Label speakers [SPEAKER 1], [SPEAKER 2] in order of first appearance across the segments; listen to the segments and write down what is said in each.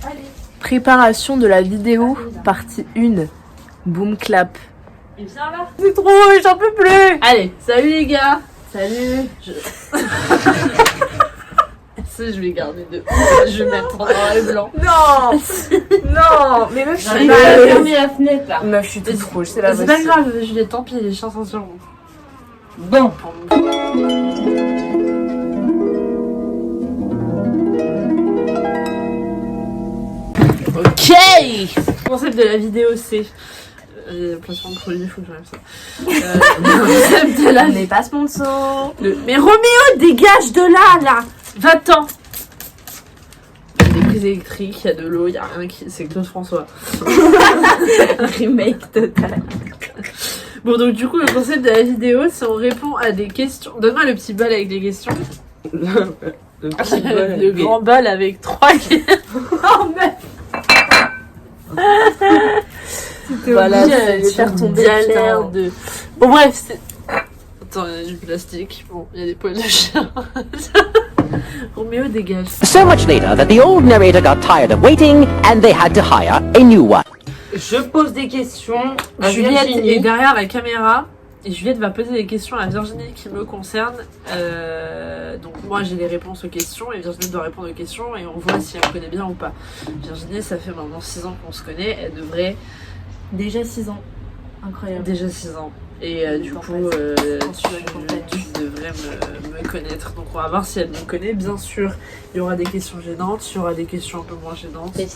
[SPEAKER 1] Allez.
[SPEAKER 2] Préparation de la vidéo, partie 1. Boom clap.
[SPEAKER 1] Et viens là.
[SPEAKER 2] C'est trop, j'en peux plus.
[SPEAKER 1] Allez, salut les gars.
[SPEAKER 2] Salut.
[SPEAKER 1] Ça, je vais garder de. Je vais mettre en noir et blanc.
[SPEAKER 2] Non. Non. Mais meuf, je suis
[SPEAKER 1] J'arrive à fermer la fenêtre là.
[SPEAKER 2] Meuf, je suis toute rouge, c'est pas
[SPEAKER 1] C'est
[SPEAKER 2] possible.
[SPEAKER 1] pas grave, Juliette, tant pis, les chansons sur vous.
[SPEAKER 2] Bon.
[SPEAKER 1] Ok. Le concept de la vidéo, c'est. Placement de produit, faut que j'enlève ça. Le concept de la
[SPEAKER 2] On n'est pas sponsor.
[SPEAKER 1] Mais Roméo, dégage de là. Va-t'en. Il y a des prises électriques, il y a de l'eau, il y a rien qui. C'est Claude François.
[SPEAKER 2] Remake total.
[SPEAKER 1] Bon, donc du coup, le concept de la vidéo, c'est on répond à des questions. Donne-moi le petit bol avec les questions. Le grand bol avec 3 questions. Oh merde.
[SPEAKER 2] Voilà,
[SPEAKER 1] Obligé
[SPEAKER 2] c'est faire tomber
[SPEAKER 1] galère de. Bon bref, c'est. Attends, il y a du plastique. Bon, il y a des poils de chien. Roméo dégage.
[SPEAKER 3] So much later that the old narrator got tired of waiting and they had to hire a new one.
[SPEAKER 4] Je pose des questions à
[SPEAKER 1] Juliette
[SPEAKER 4] Virginie.
[SPEAKER 1] est derrière la caméra et Juliette va poser des questions à Virginie qui me concernent. Donc moi j'ai les réponses aux questions et Virginie doit répondre aux questions et on voit si elle connaît bien ou pas. Virginie, ça fait maintenant 6 ans qu'on se connaît, elle devrait
[SPEAKER 2] Déjà 6 ans. Incroyable.
[SPEAKER 1] déjà 6 ans. Et du coup, tu devrais me connaître. Donc on va voir si elle me connaît. Bien sûr, il y aura des questions gênantes, il y aura des questions un peu moins gênantes. Il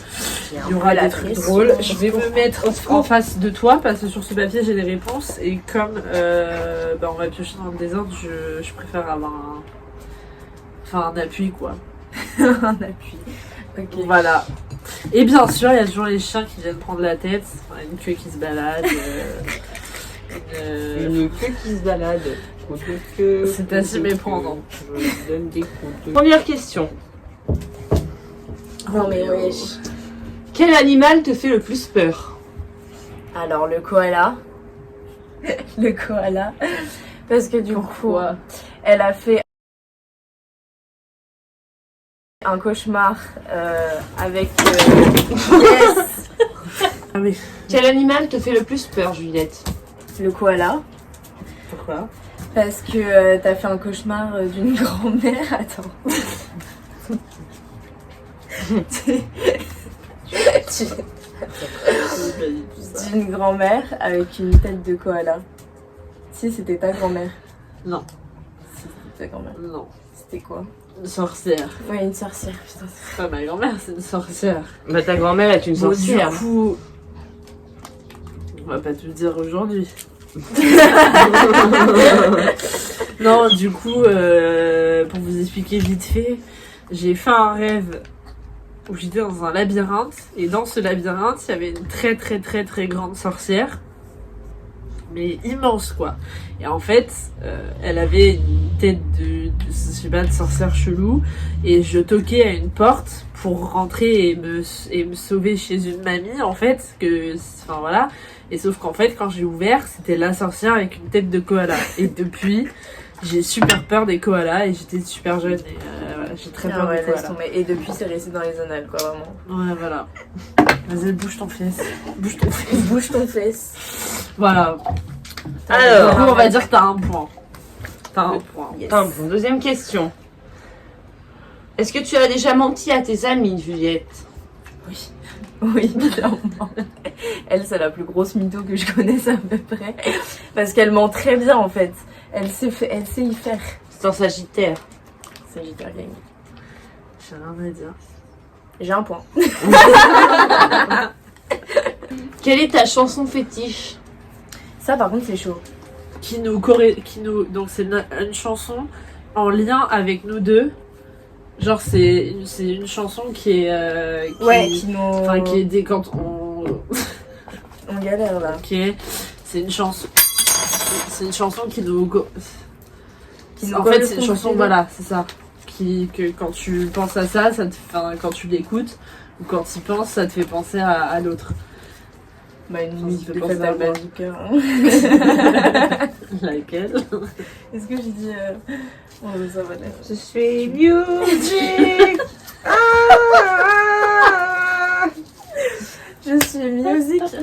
[SPEAKER 1] y aura des trucs drôles. Je vais me mettre en face de toi parce que sur ce papier j'ai les réponses. Et comme on va piocher dans le désordre, je préfère avoir un appui quoi.
[SPEAKER 2] Un appui. Ok.
[SPEAKER 1] Voilà. Et bien sûr, il y a toujours les chiens qui viennent prendre la tête, une queue qui se balade.
[SPEAKER 4] Une queue qui se balade.
[SPEAKER 1] C'est assez méprendant.
[SPEAKER 4] Je donne des coups de... Première question.
[SPEAKER 2] Non mais wesh.
[SPEAKER 4] Quel animal te fait le plus peur?
[SPEAKER 2] Alors le koala. Le koala. Parce que du coup, elle a fait un cauchemar avec... Yes.
[SPEAKER 1] Ah oui.
[SPEAKER 4] Quel animal te fait le plus peur, Juliette?
[SPEAKER 2] Le koala.
[SPEAKER 1] Pourquoi?
[SPEAKER 2] Parce que t'as fait un cauchemar d'une grand-mère. Attends. D'une grand-mère avec une tête de koala. Si, c'était ta grand-mère.
[SPEAKER 1] Non.
[SPEAKER 2] C'était ta grand-mère.
[SPEAKER 1] Non.
[SPEAKER 2] C'était quoi?
[SPEAKER 1] Une sorcière.
[SPEAKER 2] Ouais, une sorcière, putain.
[SPEAKER 1] C'est pas ma grand-mère, c'est une sorcière.
[SPEAKER 4] Bah ta grand-mère est une
[SPEAKER 1] Bon,
[SPEAKER 4] sorcière.
[SPEAKER 1] du coup, on va pas te le dire aujourd'hui. Non, du coup, pour vous expliquer vite fait, j'ai fait un rêve où j'étais dans un labyrinthe et dans ce labyrinthe, il y avait une très très très très grande sorcière, mais immense quoi. Et en fait, elle avait une tête je sais pas, de sorcière chelou et je toquais à une porte pour rentrer et me sauver chez une mamie en fait, enfin voilà. Et sauf qu'en fait, quand j'ai ouvert, c'était la sorcière avec une tête de koala. Et depuis, j'ai super peur des koalas et j'étais super jeune et voilà, j'ai très peur des koalas.
[SPEAKER 2] Et depuis, c'est resté dans les annales, quoi, vraiment.
[SPEAKER 1] Ouais, voilà. Vas-y, bouge ton fesse. Bouge ton fesse.
[SPEAKER 2] Bouge ton fesse.
[SPEAKER 1] Voilà.
[SPEAKER 4] Alors,
[SPEAKER 1] Du coup, on va dire que t'as un point. T'as un point.
[SPEAKER 2] Yes.
[SPEAKER 4] Attends, bon, deuxième question. Est-ce que tu as déjà menti à tes amis, Juliette?
[SPEAKER 2] Oui. Oui, clairement. Elle, c'est la plus grosse mytho que je connaisse à peu près. Parce qu'elle ment très bien, en fait. Elle sait y faire.
[SPEAKER 4] C'est en Sagittaire.
[SPEAKER 2] Sagittaire gang.
[SPEAKER 1] J'ai rien à dire.
[SPEAKER 2] J'ai un point.
[SPEAKER 4] Quelle est ta chanson fétiche?
[SPEAKER 2] Ça, par contre, c'est chaud.
[SPEAKER 1] Donc, c'est une chanson en lien avec nous deux. Genre, c'est une chanson qui est.
[SPEAKER 2] Qui nous...
[SPEAKER 1] Enfin, qui est dès quand on.
[SPEAKER 2] On galère, là.
[SPEAKER 1] Ok. C'est une chanson. C'est une chanson qui nous. En
[SPEAKER 2] colle
[SPEAKER 1] fait,
[SPEAKER 2] le
[SPEAKER 1] c'est une
[SPEAKER 2] fond
[SPEAKER 1] chanson,
[SPEAKER 2] du
[SPEAKER 1] voilà, c'est ça. Que quand tu penses à ça, quand tu l'écoutes, ou quand tu y penses, ça te fait penser à l'autre.
[SPEAKER 2] Bah, une musique
[SPEAKER 1] Ça
[SPEAKER 2] de
[SPEAKER 1] fait
[SPEAKER 2] fête
[SPEAKER 1] penser à
[SPEAKER 2] d'amour
[SPEAKER 1] Ben.
[SPEAKER 2] du cœur. Hein.
[SPEAKER 1] Laquelle?
[SPEAKER 2] Est-ce que j'ai dit... Oh, ça va être...
[SPEAKER 4] Je suis music.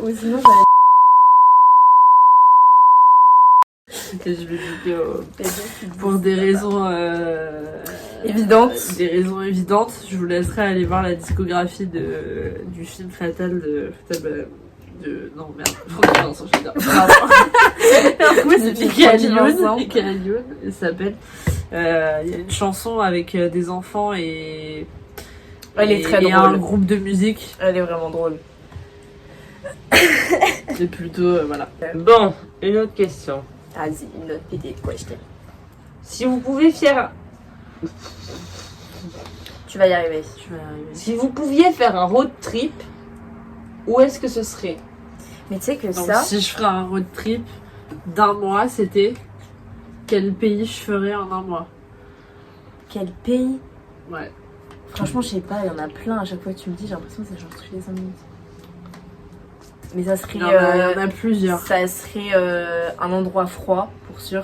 [SPEAKER 2] Ou sinon,
[SPEAKER 1] Et je vais dire
[SPEAKER 2] j'allais
[SPEAKER 1] pour des raisons
[SPEAKER 2] évidentes.
[SPEAKER 1] Des raisons évidentes, je vous laisserai aller voir la discographie du film Fatal de non merde, Franck Vincent, je veux dire.
[SPEAKER 2] Oui, c'est
[SPEAKER 1] Michael
[SPEAKER 2] Vincent.
[SPEAKER 1] Youn, il s'appelle. Il y a une chanson avec des enfants et
[SPEAKER 2] Elle est très
[SPEAKER 1] et
[SPEAKER 2] drôle.
[SPEAKER 1] un groupe de musique.
[SPEAKER 2] Elle est vraiment drôle.
[SPEAKER 1] C'est plutôt voilà.
[SPEAKER 4] Bon, une autre question.
[SPEAKER 2] Vas-y, une autre petite question.
[SPEAKER 4] Si vous pouvez faire...
[SPEAKER 2] Tu vas y arriver.
[SPEAKER 1] Tu vas y arriver.
[SPEAKER 4] Si vous pouviez faire un road trip, où est-ce que ce serait?
[SPEAKER 2] Mais tu sais que
[SPEAKER 1] Donc
[SPEAKER 2] ça,
[SPEAKER 1] si je ferais un road trip d'un mois, c'était quel pays je ferais en un mois?
[SPEAKER 2] quel pays?
[SPEAKER 1] Ouais.
[SPEAKER 2] Franchement, je sais pas, il y en a plein. À chaque fois que tu me dis, j'ai l'impression que c'est genre toutes les 5 minutes. Mais ça serait,
[SPEAKER 1] Il y en a plusieurs.
[SPEAKER 2] ça serait un endroit froid, pour sûr.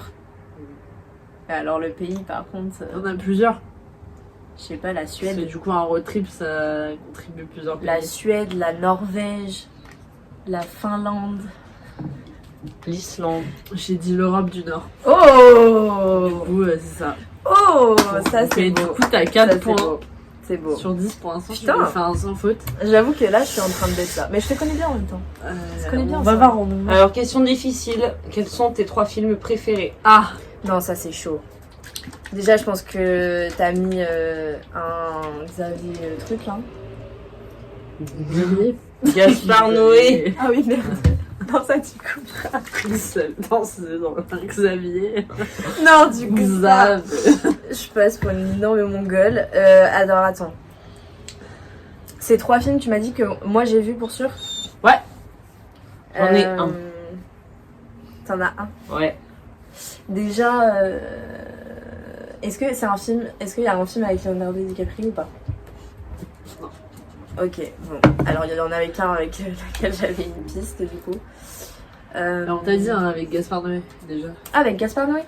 [SPEAKER 2] Alors le pays, par contre,
[SPEAKER 1] Il y en a plusieurs.
[SPEAKER 2] je sais pas, la
[SPEAKER 1] Parce que
[SPEAKER 2] Suède.
[SPEAKER 1] du coup, un road trip, ça contribue plusieurs pays.
[SPEAKER 2] La Suède, la Norvège, la Finlande.
[SPEAKER 4] L'Islande.
[SPEAKER 1] J'ai dit l'Europe du Nord. Du
[SPEAKER 2] Oh
[SPEAKER 1] coup, c'est ça.
[SPEAKER 2] Oh, ça c'est
[SPEAKER 1] Et du
[SPEAKER 2] beau.
[SPEAKER 1] coup, t'as
[SPEAKER 2] Ça,
[SPEAKER 1] 4
[SPEAKER 2] c'est
[SPEAKER 1] points
[SPEAKER 2] beau. C'est beau.
[SPEAKER 1] sur 10 pour l'instant.
[SPEAKER 2] Putain.
[SPEAKER 1] Tu peux faire un sans faute.
[SPEAKER 2] J'avoue que là, je suis en train de baisser ça. Mais je te connais bien en même temps. se connaît bien,
[SPEAKER 1] on va
[SPEAKER 2] ça.
[SPEAKER 1] voir. On va voir.
[SPEAKER 4] Alors, question difficile. Quels sont tes 3 films préférés?
[SPEAKER 1] Ah,
[SPEAKER 2] Non, ça c'est chaud. Déjà, je pense que t'as mis un Xavier truc là.
[SPEAKER 1] Xavier.
[SPEAKER 4] Gaspard Noé.
[SPEAKER 2] Ah oui, merde. Non, ça tu coupes.
[SPEAKER 1] Non, c'est dans un Xavier.
[SPEAKER 2] Non, du coup, ça,
[SPEAKER 1] Xav.
[SPEAKER 2] je passe pour une énorme mongole. Alors, attends. Ces 3 films, tu m'as dit que moi j'ai vu pour sûr?
[SPEAKER 1] Ouais.
[SPEAKER 4] J'en ai un.
[SPEAKER 2] T'en as un.
[SPEAKER 4] Ouais.
[SPEAKER 2] Déjà, est-ce que c'est un film? Est-ce qu'il y a un film avec Leonardo DiCaprio ou pas?
[SPEAKER 1] Non.
[SPEAKER 2] Ok, bon. Alors il y en avait qu'un avec lequel j'avais une piste du coup.
[SPEAKER 1] On t'a dit hein, avec Gaspard Noé déjà.
[SPEAKER 2] Avec Gaspard Noé?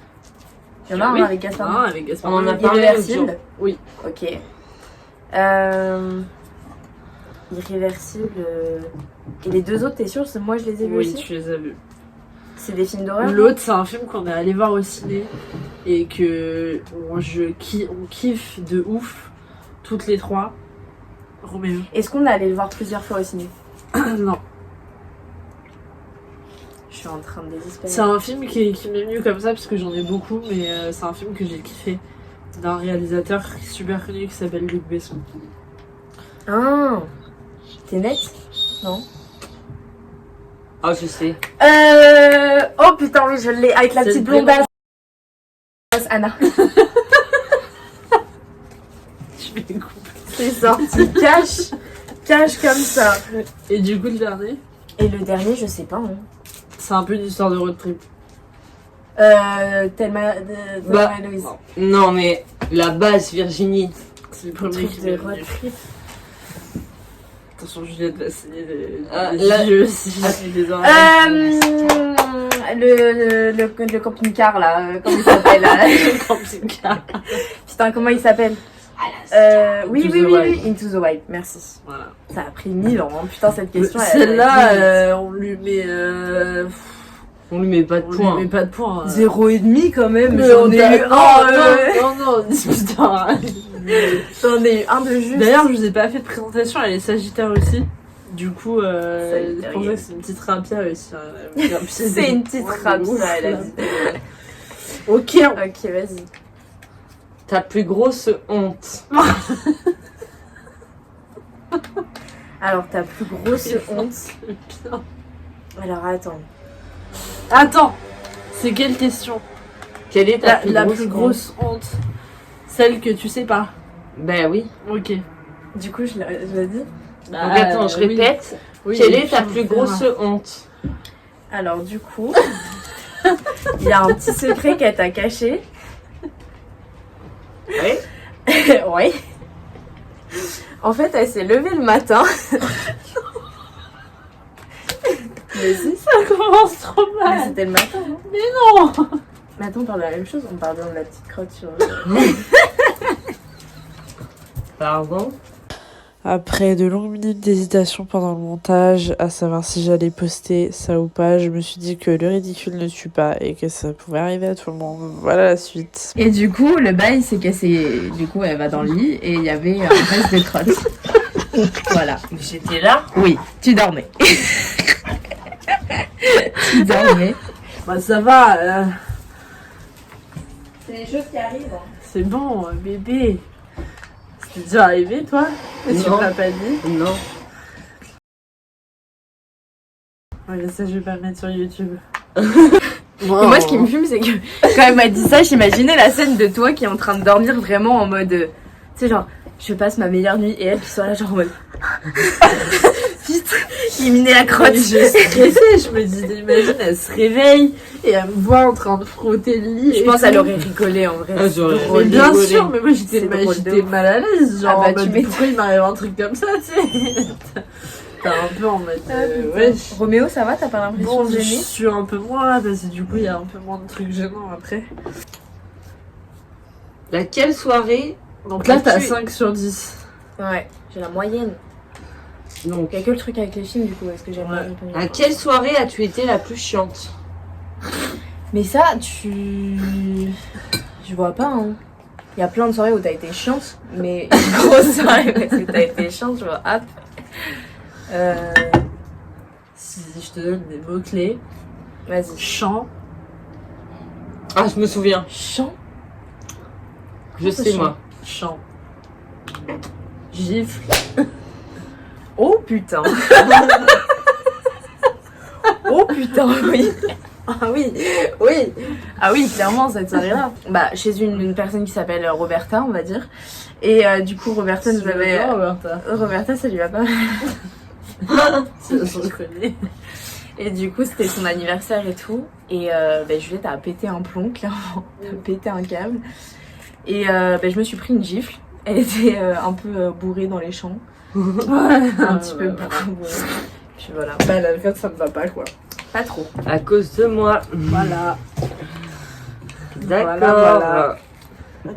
[SPEAKER 2] Il y en a
[SPEAKER 1] Oui.
[SPEAKER 2] un avec Gaspard Noé.
[SPEAKER 1] Ah, avec Gaspard
[SPEAKER 4] On en
[SPEAKER 1] Noé.
[SPEAKER 4] a parlé l'autre jour.
[SPEAKER 2] Irréversible?
[SPEAKER 1] Oui.
[SPEAKER 2] Ok. Irréversible. Et les 2 autres, t'es sûr? Moi je les ai vus
[SPEAKER 1] Oui,
[SPEAKER 2] aussi.
[SPEAKER 1] tu les as vus.
[SPEAKER 2] C'est des films d'horreur?
[SPEAKER 1] L'autre, c'est un film qu'on est allé voir au ciné et que on kiffe de ouf toutes les 3. Roméo.
[SPEAKER 2] Est-ce qu'on est allé le voir plusieurs fois au ciné?
[SPEAKER 1] Non.
[SPEAKER 2] Je suis en train de désespérer.
[SPEAKER 1] C'est un film qui m'est venu comme ça parce que j'en ai beaucoup, mais c'est un film que j'ai kiffé d'un réalisateur super connu qui s'appelle Luc Besson.
[SPEAKER 2] Ah, t'es net? Non.
[SPEAKER 4] Ah, je sais.
[SPEAKER 2] Oh putain, oui, je l'ai. Avec la
[SPEAKER 1] C'est
[SPEAKER 2] petite
[SPEAKER 1] le prénom.
[SPEAKER 2] blondasse. Anna.
[SPEAKER 1] Je vais couper.
[SPEAKER 2] C'est sorti cache comme ça.
[SPEAKER 1] Et du coup, le dernier,
[SPEAKER 2] Et le dernier, je sais pas. Hein.
[SPEAKER 1] c'est un peu une histoire de road trip.
[SPEAKER 2] Thelma
[SPEAKER 4] Bah,
[SPEAKER 2] et Louise.
[SPEAKER 1] non.
[SPEAKER 4] Non, mais la base, Virginie.
[SPEAKER 1] C'est le premier
[SPEAKER 2] Truc
[SPEAKER 1] qui
[SPEAKER 2] de
[SPEAKER 1] m'est
[SPEAKER 2] road
[SPEAKER 1] venu.
[SPEAKER 2] trip.
[SPEAKER 1] Attention, Juliette va saigner les
[SPEAKER 4] là-
[SPEAKER 1] yeux si j'ai des oreilles.
[SPEAKER 2] Le camping-car là, comment il s'appelle là?
[SPEAKER 1] Camping-car.
[SPEAKER 2] Putain, comment il s'appelle? Oui,
[SPEAKER 1] Into
[SPEAKER 2] oui,
[SPEAKER 1] the
[SPEAKER 2] oui,
[SPEAKER 1] Wild.
[SPEAKER 2] oui, Into the Wild, merci.
[SPEAKER 1] Voilà.
[SPEAKER 2] Ça a pris 1000 ans, hein. Putain, cette question. elle-
[SPEAKER 1] Celle-là, on lui met.
[SPEAKER 4] On lui met pas de
[SPEAKER 1] On lui
[SPEAKER 4] points.
[SPEAKER 1] met pas de points.
[SPEAKER 2] 0,5 quand même.
[SPEAKER 1] Mais
[SPEAKER 2] J'en
[SPEAKER 1] on
[SPEAKER 2] ai
[SPEAKER 1] t'a-
[SPEAKER 2] eu un.
[SPEAKER 1] non, putain.
[SPEAKER 2] J'en ai eu un de juste.
[SPEAKER 1] D'ailleurs, je vous ai pas fait de présentation, elle est Sagittaire aussi. Du coup,
[SPEAKER 2] Sagittaire,
[SPEAKER 1] je pensais que c'est une petite rapia aussi. Hein.
[SPEAKER 2] C'est une petite rapia, elle a dit.
[SPEAKER 1] Ok,
[SPEAKER 2] Ok, vas-y.
[SPEAKER 4] Ta plus grosse honte.
[SPEAKER 2] Alors, ta plus grosse honte. Alors, attends.
[SPEAKER 1] Attends, c'est quelle question?
[SPEAKER 4] Quelle est ta
[SPEAKER 1] La
[SPEAKER 4] plus
[SPEAKER 1] plus
[SPEAKER 4] grosse
[SPEAKER 1] grosse honte. Celle que tu sais pas.
[SPEAKER 4] honte? Ben oui.
[SPEAKER 1] Ok.
[SPEAKER 2] Du coup, je l'ai dit.
[SPEAKER 4] Donc attends, je répète.
[SPEAKER 1] Oui,
[SPEAKER 4] Quelle
[SPEAKER 1] oui,
[SPEAKER 4] est ta
[SPEAKER 1] tu
[SPEAKER 4] plus
[SPEAKER 1] me
[SPEAKER 4] grosse
[SPEAKER 1] feras.
[SPEAKER 4] honte?
[SPEAKER 2] Alors, du coup, il y a un petit secret qu'elle t'a caché.
[SPEAKER 4] Oui.
[SPEAKER 2] Ouais. En fait, elle s'est levée le matin. Mais si,
[SPEAKER 1] Ça commence trop
[SPEAKER 2] mais
[SPEAKER 1] mal.
[SPEAKER 2] c'était le matin. Hein.
[SPEAKER 1] Mais non.
[SPEAKER 2] Mais attends, on parle de la même chose. On parle bien de la petite crotte sur.
[SPEAKER 4] Pardon.
[SPEAKER 5] Après de longues minutes d'hésitation pendant le montage, à savoir si j'allais poster ça ou pas, je me suis dit que le ridicule ne tue pas et que ça pouvait arriver à tout le monde. Voilà la suite.
[SPEAKER 2] Et du coup, le bail, c'est du coup, elle va dans le lit et il y avait un reste de trotte. Voilà.
[SPEAKER 4] J'étais là.
[SPEAKER 2] Oui, tu dormais. Tu dormais.
[SPEAKER 1] Bah ça va,
[SPEAKER 2] C'est des choses qui arrivent.
[SPEAKER 1] c'est bon, bébé. C'est déjà arrivé, toi? Et tu
[SPEAKER 4] Non.
[SPEAKER 1] me l'as pas dit?
[SPEAKER 4] Non.
[SPEAKER 1] Ouais, ça, je vais pas le mettre sur YouTube.
[SPEAKER 2] Et moi, ce qui me fume, c'est que quand elle m'a dit ça, j'imaginais la scène de toi qui est en train de dormir vraiment en mode. Tu sais, genre, je passe ma meilleure nuit et elle qui soit là, genre en mode. Putain, éliminer la crotte.
[SPEAKER 1] Je suis stressée, je me dis, imagine, elle se réveille et elle me voit en train de frotter le lit.
[SPEAKER 2] Je pense qu'elle aurait rigolé en vrai.
[SPEAKER 4] Ah, j'aurais
[SPEAKER 1] Mais bien
[SPEAKER 4] rigolé.
[SPEAKER 1] sûr, mais moi j'étais
[SPEAKER 2] C'est drôle de ouf.
[SPEAKER 1] mal à l'aise. Genre,
[SPEAKER 2] Ah bah,
[SPEAKER 1] en
[SPEAKER 2] tu
[SPEAKER 1] mode,
[SPEAKER 2] m'étonnes.
[SPEAKER 1] pourquoi il m'arrive un truc comme ça, tu sais? T'as un peu en mode.
[SPEAKER 2] putain.
[SPEAKER 1] Ouais.
[SPEAKER 2] Roméo, ça va? T'as pas l'impression
[SPEAKER 1] Bon,
[SPEAKER 2] de
[SPEAKER 1] je
[SPEAKER 2] gêner?
[SPEAKER 1] suis un peu moins là parce que du coup, il y a un peu moins de trucs gênants après.
[SPEAKER 4] Laquelle soirée?
[SPEAKER 1] Donc là, t'as
[SPEAKER 4] Tu-
[SPEAKER 1] 5 sur 10.
[SPEAKER 2] Ouais, j'ai la moyenne.
[SPEAKER 4] Donc,
[SPEAKER 2] Il y a que le truc avec les films, du coup, est-ce que j'aime
[SPEAKER 1] Ouais.
[SPEAKER 2] bien répondre?
[SPEAKER 4] à quelle soirée as-tu été la plus chiante?
[SPEAKER 2] Mais ça, je vois pas, hein. Il y a plein de soirées où t'as été chiante, mais une grosse soirée parce que t'as été chiante, je vois, hop.
[SPEAKER 1] Si je te donne des mots-clés,
[SPEAKER 2] Vas-y.
[SPEAKER 1] chant,
[SPEAKER 4] Ah, je me souviens.
[SPEAKER 2] Chant?
[SPEAKER 4] Je sais, moi.
[SPEAKER 1] chant, gifle,
[SPEAKER 2] Oh putain. Oh putain, oui.
[SPEAKER 1] ah oui, oui,
[SPEAKER 2] Ah oui, clairement, cette soirée-là. Bah, chez une personne qui s'appelle Roberta, on va dire. Et du coup, Roberta nous avait... Roberta, ça lui va pas.
[SPEAKER 1] Je connais.
[SPEAKER 2] Et du coup, c'était son anniversaire et tout. Et bah, Juliette a pété un plomb, clairement. Elle a pété un câble. Et bah, je me suis pris une gifle. Elle était un peu bourrée dans les champs. Un petit peu beaucoup bourrée. Puis voilà.
[SPEAKER 1] Bah, l'alcool, ça me va pas, quoi.
[SPEAKER 2] Pas trop.
[SPEAKER 4] À cause de moi.
[SPEAKER 1] Voilà.
[SPEAKER 4] D'accord.
[SPEAKER 1] Voilà.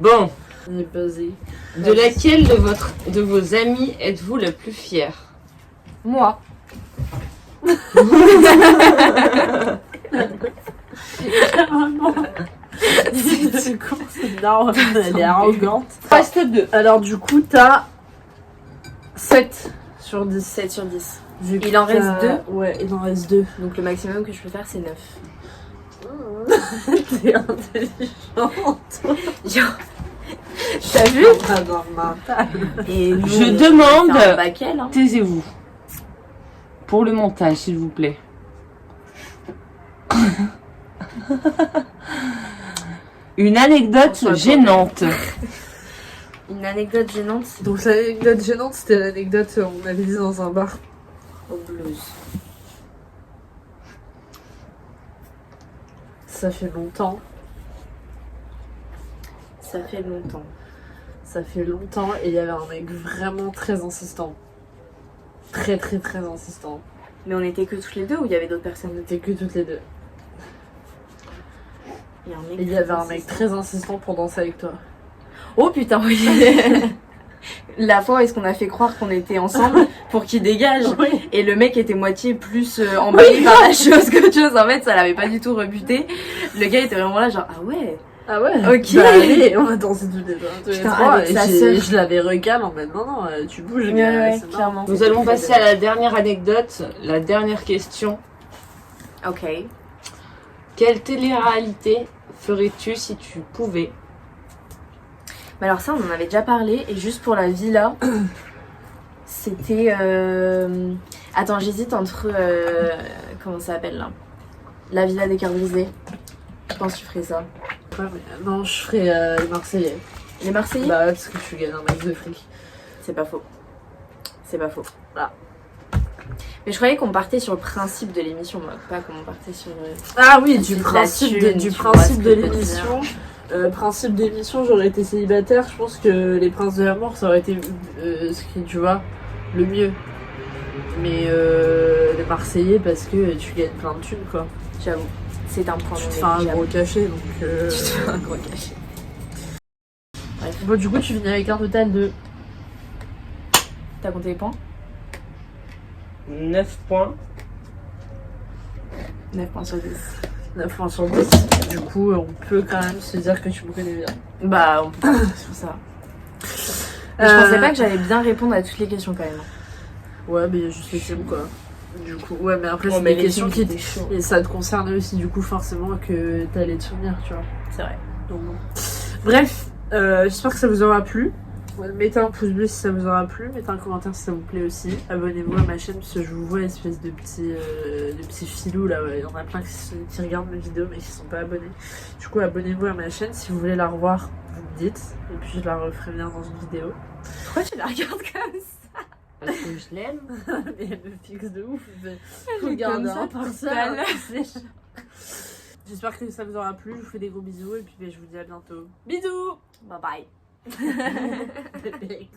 [SPEAKER 4] Bon,
[SPEAKER 1] On est buzzé.
[SPEAKER 4] de laquelle de vos amis êtes-vous le plus fier?
[SPEAKER 2] Moi.
[SPEAKER 1] Vraiment. C'est con, c'est énorme. Elle est arrogante.
[SPEAKER 4] Reste 2.
[SPEAKER 1] Alors, du coup, t'as 7 sur 10.
[SPEAKER 2] 7 sur 10.
[SPEAKER 1] Vu que
[SPEAKER 2] Il en reste
[SPEAKER 1] t'as-
[SPEAKER 2] 2.
[SPEAKER 1] Ouais, il en reste 2.
[SPEAKER 2] Donc le maximum que je peux faire, c'est 9.
[SPEAKER 1] T'es intelligente.
[SPEAKER 2] T'as vu?
[SPEAKER 1] Pas dans le mental.
[SPEAKER 2] Et nous,
[SPEAKER 4] Je
[SPEAKER 2] on
[SPEAKER 4] demande-
[SPEAKER 2] fait un baquel, hein.
[SPEAKER 4] Taisez-vous. Pour le montage, s'il vous plaît. Une anecdote
[SPEAKER 2] François,
[SPEAKER 4] gênante.
[SPEAKER 2] Une anecdote gênante.
[SPEAKER 1] Donc, l'anecdote gênante, c'était l'anecdote on avait dit dans un bar.
[SPEAKER 2] Au blues.
[SPEAKER 1] Ça fait longtemps.
[SPEAKER 2] Ça fait longtemps.
[SPEAKER 1] Ça fait longtemps et il y avait un mec vraiment très insistant. Très très très insistant.
[SPEAKER 2] Mais on était que toutes les deux ou il y avait d'autres
[SPEAKER 1] On
[SPEAKER 2] personnes?
[SPEAKER 1] était que toutes les deux.
[SPEAKER 2] Il y a un mec
[SPEAKER 1] Et il y avait un
[SPEAKER 2] très
[SPEAKER 1] mec
[SPEAKER 2] insistant.
[SPEAKER 1] très insistant pour danser avec toi.
[SPEAKER 2] Oh putain, oui. La fois où est-ce qu'on a fait croire qu'on était ensemble pour qu'il dégage.
[SPEAKER 1] Oui.
[SPEAKER 2] Et le mec était moitié plus emballé par la chose qu'autre chose. En fait, ça l'avait pas du tout rebuté. Le gars était vraiment là, genre, ah ouais.
[SPEAKER 1] Ah ouais.
[SPEAKER 2] Ok.
[SPEAKER 1] Bah allez, on va danser tous les deux. Tous les
[SPEAKER 2] Putain,
[SPEAKER 1] trois.
[SPEAKER 2] avec
[SPEAKER 1] Et
[SPEAKER 2] sa
[SPEAKER 1] j'ai-
[SPEAKER 2] sœur.
[SPEAKER 1] je l'avais recalé en mode non, tu bouges.
[SPEAKER 2] Ouais,
[SPEAKER 1] gars,
[SPEAKER 2] ouais,
[SPEAKER 1] c'est mort.
[SPEAKER 2] clairement.
[SPEAKER 4] Nous allons passer à la dernière anecdote, la dernière question.
[SPEAKER 2] Ok.
[SPEAKER 4] Quelle télé-réalité ferais-tu si tu pouvais?
[SPEAKER 2] Mais alors ça, on en avait déjà parlé. Et juste pour la villa, c'était... Attends, j'hésite entre... Comment ça s'appelle là? La villa des cœurs brisés. Je pense que tu ferais ça.
[SPEAKER 1] Ouais, mais non, je ferais les Marseillais.
[SPEAKER 2] Les Marseillais?
[SPEAKER 1] Bah ouais, parce que tu gagnes un max de fric.
[SPEAKER 2] C'est pas faux. C'est pas faux.
[SPEAKER 1] Voilà.
[SPEAKER 2] Mais je croyais qu'on partait sur le principe de l'émission, moi, pas qu'on partait sur...
[SPEAKER 1] Ah oui, du
[SPEAKER 2] C'est de
[SPEAKER 1] principe
[SPEAKER 2] la
[SPEAKER 1] de,
[SPEAKER 2] thune,
[SPEAKER 1] du
[SPEAKER 2] tu vois
[SPEAKER 1] principe
[SPEAKER 2] ce
[SPEAKER 1] de
[SPEAKER 2] que je veux
[SPEAKER 1] l'émission. Principe d'émission, j'aurais été célibataire. Je pense que les Princes de l'amour, ça aurait été ce qui, tu vois, le mieux. Mais les Marseillais, parce que tu gagnes plein de thunes, quoi.
[SPEAKER 2] J'avoue, c'est un point
[SPEAKER 1] Tu
[SPEAKER 2] non
[SPEAKER 1] te fais un
[SPEAKER 2] négligeable.
[SPEAKER 1] gros cachet, donc.
[SPEAKER 2] Tu te fais un gros cachet.
[SPEAKER 1] Bon, du coup, tu finis avec un total de
[SPEAKER 2] T'as compté les points?
[SPEAKER 4] 9 points.
[SPEAKER 2] 9 points sur 10.
[SPEAKER 1] 9 points sur 10. Du coup, on peut quand même se dire que tu me connais bien.
[SPEAKER 2] Bah, on peut pas sur ça. Mais je pensais pas que j'allais bien répondre à toutes les questions quand même.
[SPEAKER 1] Ouais, mais il y a juste les thèmes quoi. Du coup, ouais, mais après,
[SPEAKER 2] Oh,
[SPEAKER 1] c'est
[SPEAKER 2] mais
[SPEAKER 1] des
[SPEAKER 2] les
[SPEAKER 1] questions
[SPEAKER 2] films,
[SPEAKER 1] qui.
[SPEAKER 2] c'était chaud.
[SPEAKER 1] Et ça te concerne aussi, du coup, forcément, que t'allais te souvenir, tu vois.
[SPEAKER 2] C'est vrai.
[SPEAKER 1] Donc, bon. Bref, j'espère que ça vous aura plu. Ouais, mettez un pouce bleu si ça vous aura plu, mettez un commentaire si ça vous plaît aussi. Abonnez-vous à ma chaîne parce que je vous vois espèce de petits filous là. Ouais. Il y en a plein qui regardent mes vidéos mais qui sont pas abonnés. Du coup, abonnez-vous à ma chaîne. Si vous voulez la revoir, vous me dites. Et puis je la referai bien dans une vidéo.
[SPEAKER 2] Pourquoi tu la regardes comme ça?
[SPEAKER 4] Parce que je l'aime.
[SPEAKER 1] Mais elle me fixe de ouf.
[SPEAKER 2] Comme
[SPEAKER 1] Regarde,
[SPEAKER 2] ça,
[SPEAKER 1] par
[SPEAKER 2] tout
[SPEAKER 1] ça.
[SPEAKER 2] à l'heure.
[SPEAKER 1] J'espère que ça vous aura plu. Je vous fais des gros bisous et puis je vous dis à bientôt. Bisous.
[SPEAKER 2] Bye bye.
[SPEAKER 1] Bébé.